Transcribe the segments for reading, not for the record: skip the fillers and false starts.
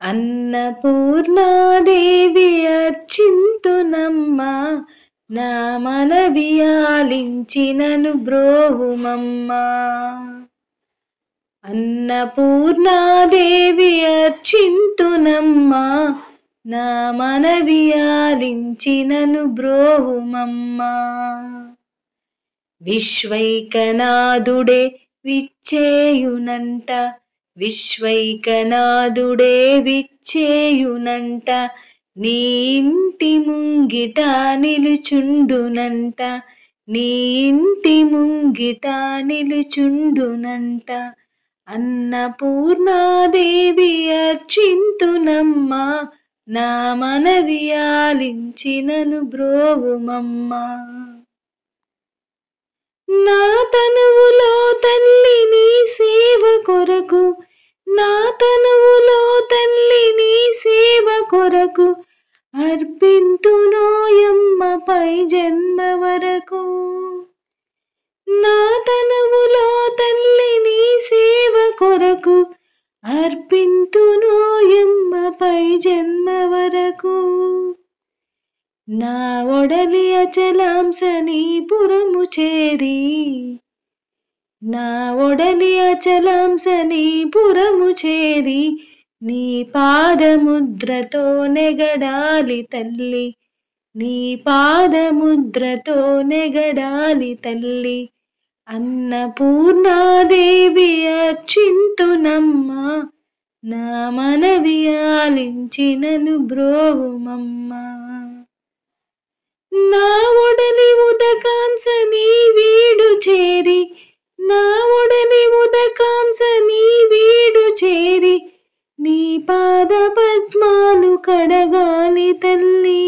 అన్నపూర్ణాదేవి అర్చింతునమ్మా, నా మనవి ఆలించినను బ్రోవుమమ్మా. అన్నపూర్ణాదేవి అర్చింతునమ్మా, నా మనవి ఆలించినను బ్రోవుమమ్మా. విశ్వైకనాథుడే విచ్చేయునంట, విశ్వైకనాథుడే విచ్చేయునంట, నీ ఇంటి ముంగిట నిలుచుండునంట, నీ ఇంటి ముంగిట నిలుచుండునంట. అన్నపూర్ణాదేవి అర్చింతునమ్మా, నా మనవి ఆలించినను బ్రోవుమమ్మా. నా తనువులో తల్లి నీ సేవ కొరకు, నా తనువులో తల్లి నీ సేవ కొరకు, అర్పింతునోయమ్మ పై జన్మ వరకు. నా తనువులో తల్లి నీ సేవ కొరకు, అర్పింతునోయమ్మ పై జన్మ వరకు. నా ఒడలి అచలాంశ నీ పురము చేరి, నా ఒడలి అచలాంశ నీ పురము చేరి, నీ పాదముద్రతో నెగడాలి తల్లి, నీ పాదముద్రతో నెగడాలి తల్లి. అన్నపూర్ణాదేవి అర్చింతునమ్మా, నా మనవి ఆలించినను బ్రోవుమమ్మా. నా ఒడలి ఉదకాంశ నీ వీడు చేరి, నా ఒడలి ఉదకాంశ నీ వీడు చేరి, నీ పాద పద్మాలు కడగాలి తల్లి.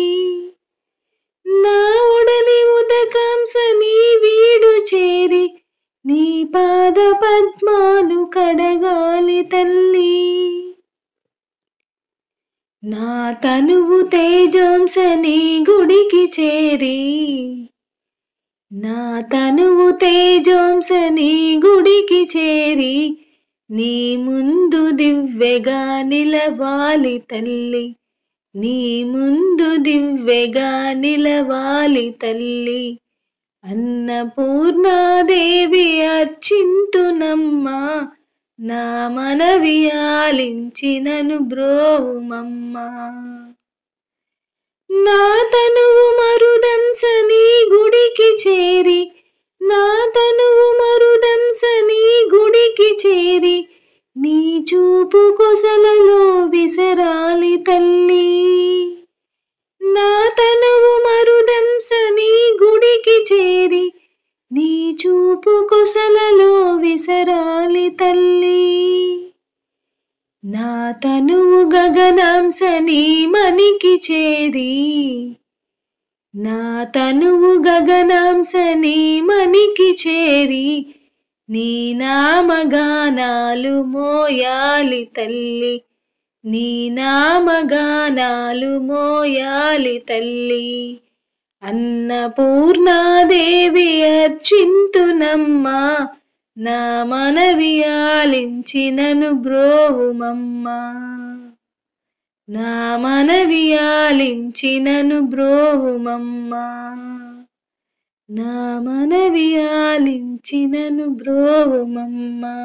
నా ఒడలి ఉదకాంశ నీ వీడు చేరి, నీ పాద పద్మాలు కడగాలి తల్లి. నా తనువు తేజాంశ నీ గుడికి చేరి, నా తనువు తేజాంశ నీ గుడికి చేరి, నీ ముందు దివ్వెగా నిలవాలి తల్లి, నీ ముందు దివ్వెగా నిలవాలి తల్లి. అన్నపూర్ణాదేవి అర్చింతునమ్మా, నా మనవి ఆలించినను బ్రోవుమమ్మా. నా తనువు మరుదంశ నీ గుడికి చేరి, నా తనువు మరుదంశ నీ గుడికి చేరి, నీ చూపు కొసలలో విసరాలి తల్లి. నా తనువు మరుదంశ నీ గుడికి చేరి, నీ చూపు కొసలలో విసరాలి తల్లి. నా తనువు గగనాంశ నీ మనికి చేరి, నా తనువు గగనాంశ నీ మనికి చేరి, నీ నామగానాలు మోయాలి తల్లి, నీ నామగానాలు మోయాలి తల్లి. అన్నపూర్ణాదేవి అర్చింతునమ్మా, నా మనవి ఆలించినను బ్రోవుమమ్మా, నా మనవి ఆలించినను బ్రోవుమమ్మా, నా మనవి ఆలించినను బ్రోవుమమ్మా.